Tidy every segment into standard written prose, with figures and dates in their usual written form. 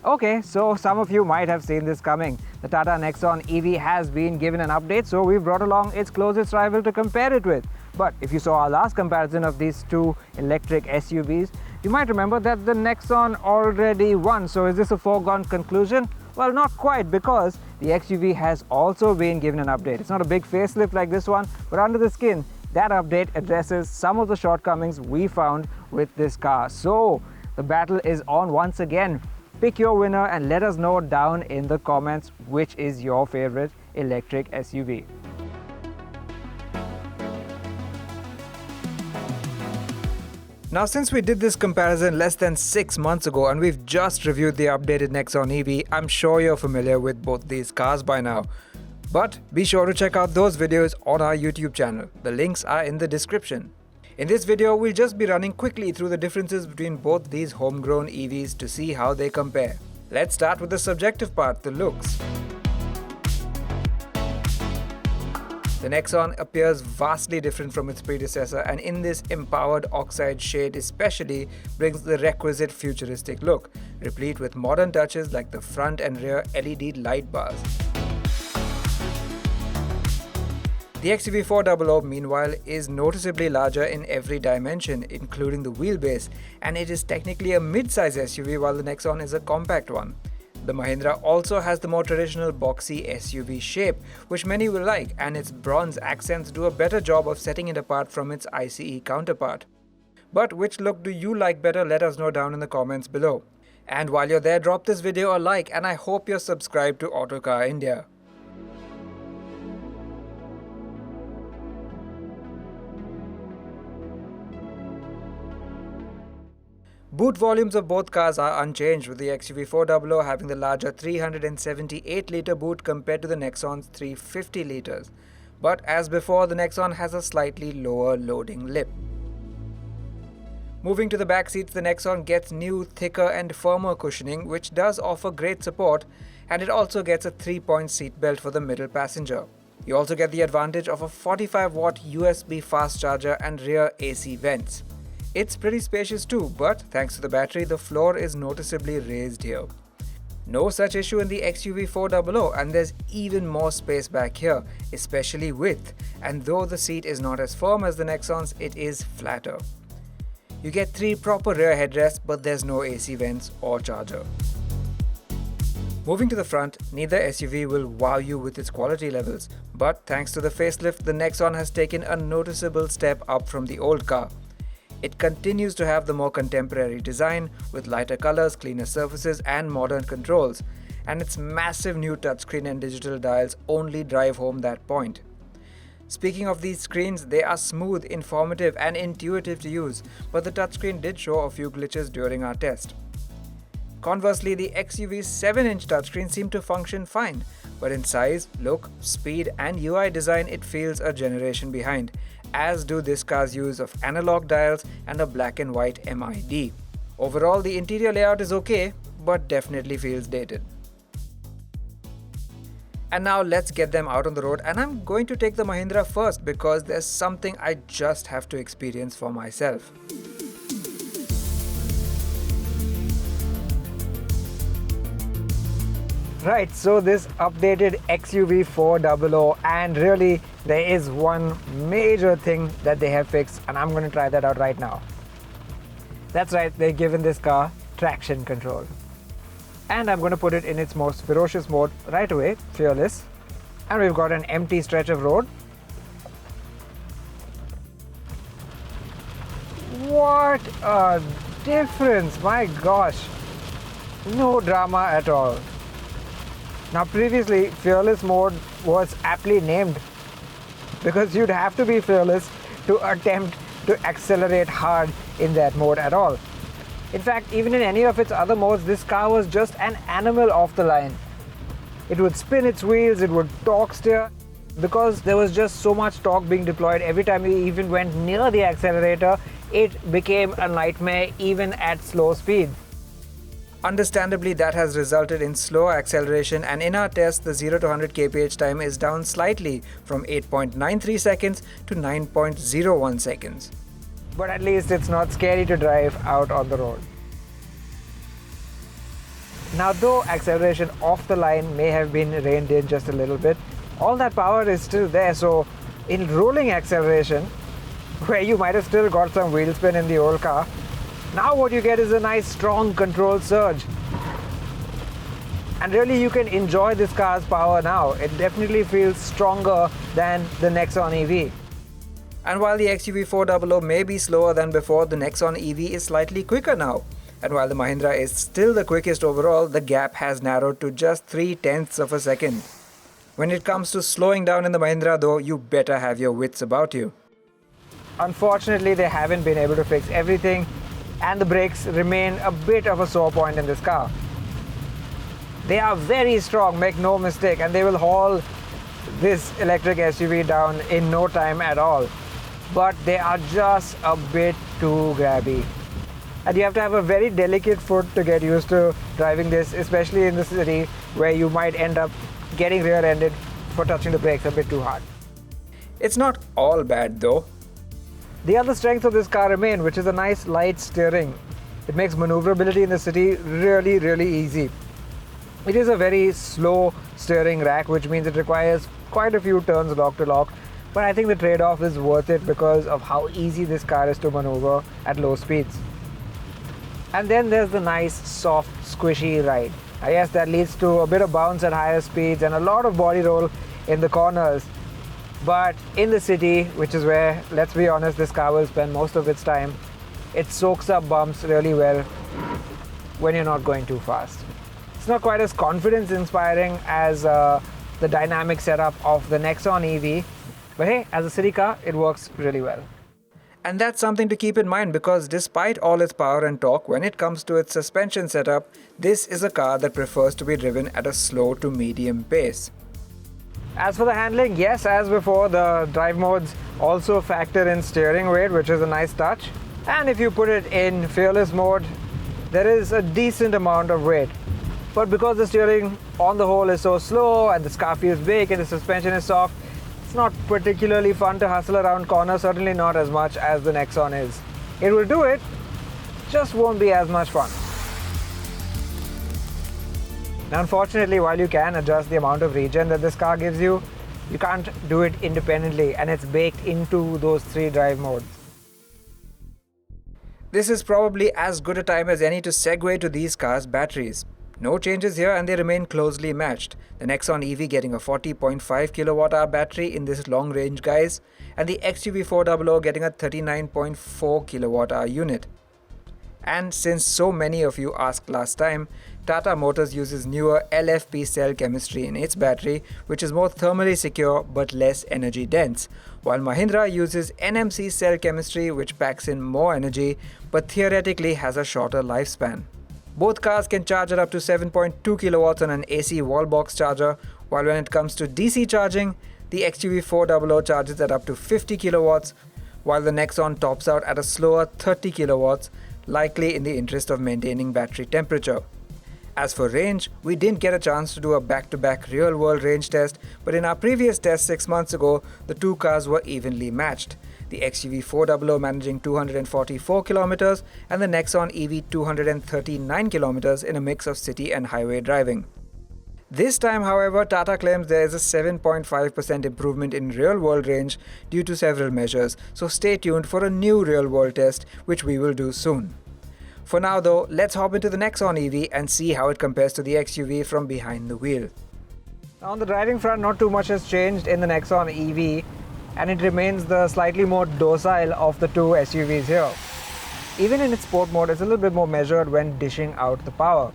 Okay, so some of you might have seen this coming. The Tata Nexon EV has been given an update, so we've brought along its closest rival to compare it with. But if you saw our last comparison of these two electric SUVs, you might remember that the Nexon already won. So is this a foregone conclusion? Well, not quite, because the XUV has also been given an update. It's not a big facelift like this one, but under the skin, that update addresses some of the shortcomings we found with this car. So the battle is on once again. Pick your winner and let us know down in the comments which is your favorite electric SUV. Now, since we did this comparison less than 6 months ago and we've just reviewed the updated Nexon EV, I'm sure you're familiar with both these cars by now. But be sure to check out those videos on our YouTube channel. The links are in the description. In this video, we'll just be running quickly through the differences between both these homegrown EVs to see how they compare. Let's start with the subjective part, the looks. The Nexon appears vastly different from its predecessor, and in this empowered oxide shade especially brings the requisite futuristic look, replete with modern touches like the front and rear LED light bars. The XUV400 meanwhile is noticeably larger in every dimension, including the wheelbase, and it is technically a mid-size SUV while the Nexon is a compact one. The Mahindra also has the more traditional boxy SUV shape, which many will like, and its bronze accents do a better job of setting it apart from its ICE counterpart. But which look do you like better? Let us know down in the comments below. And while you're there, drop this video a like, and I hope you're subscribed to Autocar India. Boot volumes of both cars are unchanged, with the XUV400 having the larger 378-litre boot compared to the Nexon's 350 litres. But as before, the Nexon has a slightly lower loading lip. Moving to the back seats, the Nexon gets new, thicker and firmer cushioning, which does offer great support, and it also gets a 3-point seat belt for the middle passenger. You also get the advantage of a 45-watt USB fast charger and rear AC vents. It's pretty spacious too, but thanks to the battery, the floor is noticeably raised here. No such issue in the XUV400, and there's even more space back here, especially width, and though the seat is not as firm as the Nexon's, it is flatter. You get 3 proper rear headrests, but there's no AC vents or charger. Moving to the front, neither SUV will wow you with its quality levels, but thanks to the facelift, the Nexon has taken a noticeable step up from the old car. It continues to have the more contemporary design with lighter colors, cleaner surfaces and modern controls, and its massive new touchscreen and digital dials only drive home that point. Speaking of these screens, they are smooth, informative and intuitive to use, but the touchscreen did show a few glitches during our test. Conversely, the XUV's 7-inch touchscreen seemed to function fine, but in size, look, speed and UI design it feels a generation behind, as do this car's use of analog dials and a black and white MID. Overall, the interior layout is okay, but definitely feels dated. And now let's get them out on the road, and I'm going to take the Mahindra first because there's something I just have to experience for myself. Right, so this updated XUV400, and really there is one major thing that they have fixed, and I'm going to try that out right now. That's right, they've given this car traction control. And I'm going to put it in its most ferocious mode right away, fearless. And we've got an empty stretch of road. What a difference, my gosh. No drama at all. Now previously, fearless mode was aptly named because you'd have to be fearless to attempt to accelerate hard in that mode at all. In fact, even in any of its other modes, this car was just an animal off the line. It would spin its wheels, it would torque steer, because there was just so much torque being deployed. Every time you even went near the accelerator, it became a nightmare even at slow speed. Understandably, that has resulted in slow acceleration, and in our test, the 0 to 100 kph time is down slightly from 8.93 seconds to 9.01 seconds. But at least it's not scary to drive out on the road. Now, though acceleration off the line may have been reined in just a little bit, all that power is still there. So in rolling acceleration, where you might have still got some wheel spin in the old car, now what you get is a nice strong controlled surge. And really you can enjoy this car's power now. It definitely feels stronger than the Nexon EV. And while the XUV400 may be slower than before, the Nexon EV is slightly quicker now. And while the Mahindra is still the quickest overall, the gap has narrowed to just 0.3 of a second. When it comes to slowing down in the Mahindra though, you better have your wits about you. Unfortunately, they haven't been able to fix everything, and the brakes remain a bit of a sore point in this car. They are very strong, make no mistake, and they will haul this electric SUV down in no time at all. But they are just a bit too grabby. And you have to have a very delicate foot to get used to driving this, especially in the city where you might end up getting rear-ended for touching the brakes a bit too hard. It's not all bad though. The other strengths of this car remain, which is a nice light steering. It makes maneuverability in the city really, really easy. It is a very slow steering rack, which means it requires quite a few turns lock to lock, but I think the trade-off is worth it because of how easy this car is to maneuver at low speeds. And then there's the nice, soft, squishy ride. I guess that leads to a bit of bounce at higher speeds and a lot of body roll in the corners. But in the city, which is where, let's be honest, this car will spend most of its time, it soaks up bumps really well when you're not going too fast. It's not quite as confidence-inspiring as the dynamic setup of the Nexon EV, but hey, as a city car, it works really well. And that's something to keep in mind because despite all its power and torque, when it comes to its suspension setup, this is a car that prefers to be driven at a slow to medium pace. As for the handling, yes, as before, the drive modes also factor in steering weight, which is a nice touch. And if you put it in fearless mode, there is a decent amount of weight. But because the steering on the whole is so slow and the car feels big and the suspension is soft, it's not particularly fun to hustle around corners, certainly not as much as the Nexon is. It will do it, just won't be as much fun. Now, unfortunately, while you can adjust the amount of regen that this car gives you, you can't do it independently, and it's baked into those 3 drive modes. This is probably as good a time as any to segue to these cars' batteries. No changes here and they remain closely matched. The Nexon EV getting a 40.5 kWh battery in this long range guys, and the XUV400 getting a 39.4 kWh unit. And since so many of you asked last time, Tata Motors uses newer LFP cell chemistry in its battery, which is more thermally secure but less energy dense, while Mahindra uses NMC cell chemistry, which packs in more energy but theoretically has a shorter lifespan. Both cars can charge at up to 7.2 kilowatts on an AC wall box charger, while when it comes to DC charging, the XUV400 charges at up to 50 kilowatts, while the Nexon tops out at a slower 30 kilowatts, likely in the interest of maintaining battery temperature. As for range, we didn't get a chance to do a back-to-back real-world range test, but in our previous test 6 months ago, the two cars were evenly matched. The XUV400 managing 244 kilometers and the Nexon EV 239 kilometers in a mix of city and highway driving. This time, however, Tata claims there is a 7.5% improvement in real-world range due to several measures, so stay tuned for a new real-world test, which we will do soon. For now though, let's hop into the Nexon EV and see how it compares to the XUV from behind the wheel. Now on the driving front, not too much has changed in the Nexon EV, and it remains the slightly more docile of the two SUVs here. Even in its sport mode, it's a little bit more measured when dishing out the power.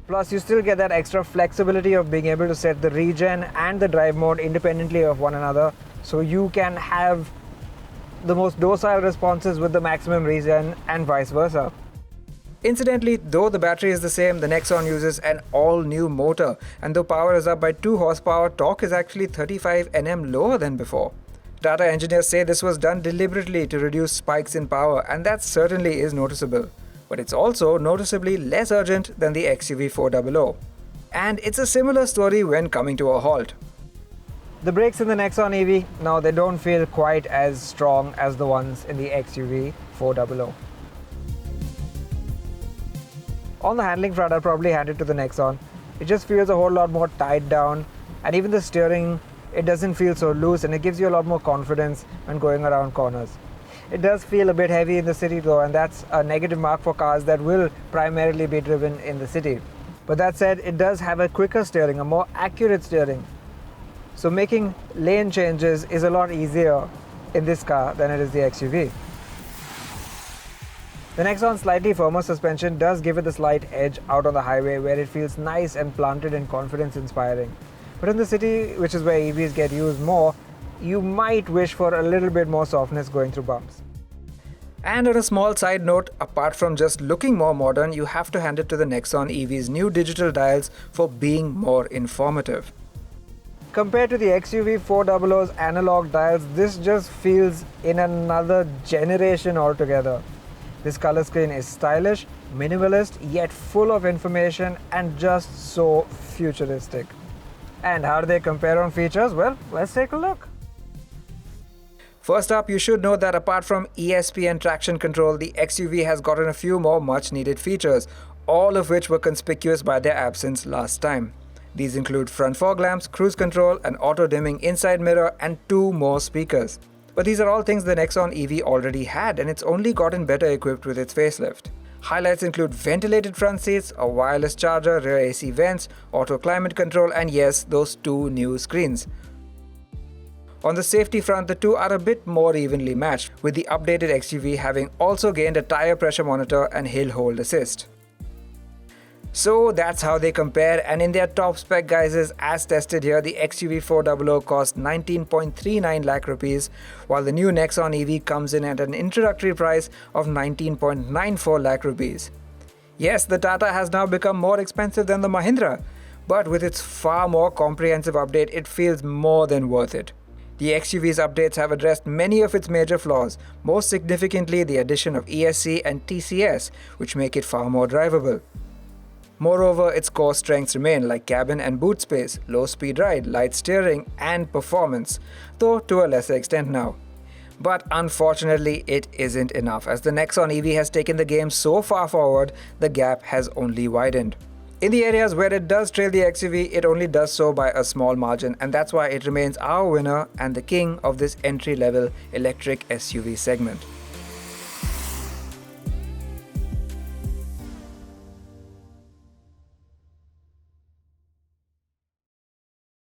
Plus, you still get that extra flexibility of being able to set the regen and the drive mode independently of one another, so you can have the most docile responses with the maximum regen and vice versa. Incidentally, though the battery is the same, the Nexon uses an all-new motor, and though power is up by 2 horsepower, torque is actually 35 Nm lower than before. Tata engineers say this was done deliberately to reduce spikes in power, and that certainly is noticeable. But it's also noticeably less urgent than the XUV400. And it's a similar story when coming to a halt. The brakes in the Nexon EV, now they don't feel quite as strong as the ones in the XUV400. On the handling front, I'll probably hand it to the Nexon. It just feels a whole lot more tied down, and even the steering, it doesn't feel so loose, and it gives you a lot more confidence when going around corners. It does feel a bit heavy in the city though, and that's a negative mark for cars that will primarily be driven in the city. But that said, it does have a quicker steering, a more accurate steering. So making lane changes is a lot easier in this car than it is the XUV. The Nexon's slightly firmer suspension does give it the slight edge out on the highway where it feels nice and planted and confidence inspiring. But in the city, which is where EVs get used more, you might wish for a little bit more softness going through bumps. And on a small side note, apart from just looking more modern, you have to hand it to the Nexon EV's new digital dials for being more informative. Compared to the XUV 400's analog dials, this just feels in another generation altogether. This color screen is stylish, minimalist, yet full of information and just so futuristic. And how do they compare on features? Well, let's take a look. First up, you should know that apart from ESP and traction control, the XUV has gotten a few more much needed features, all of which were conspicuous by their absence last time. These include front fog lamps, cruise control, an auto dimming inside mirror, and 2 more speakers. But these are all things the Nexon EV already had, and it's only gotten better equipped with its facelift. Highlights include ventilated front seats, a wireless charger, rear AC vents, auto climate control, and yes, those 2 new screens. On the safety front, the two are a bit more evenly matched, with the updated XUV having also gained a tire pressure monitor and hill hold assist. So that's how they compare, and in their top spec guises as tested here, the XUV 400 cost 19.39 lakh rupees, while the new Nexon EV comes in at an introductory price of 19.94 lakh rupees. Yes, the Tata has now become more expensive than the Mahindra, but with its far more comprehensive update, it feels more than worth it. The XUV's updates have addressed many of its major flaws, most significantly the addition of ESC and TCS, which make it far more drivable. Moreover, its core strengths remain, like cabin and boot space, low speed ride, light steering, and performance, though to a lesser extent now. But unfortunately, it isn't enough. As the Nexon EV has taken the game so far forward, the gap has only widened. In the areas where it does trail the XUV, it only does so by a small margin, and that's why it remains our winner and the king of this entry-level electric SUV segment.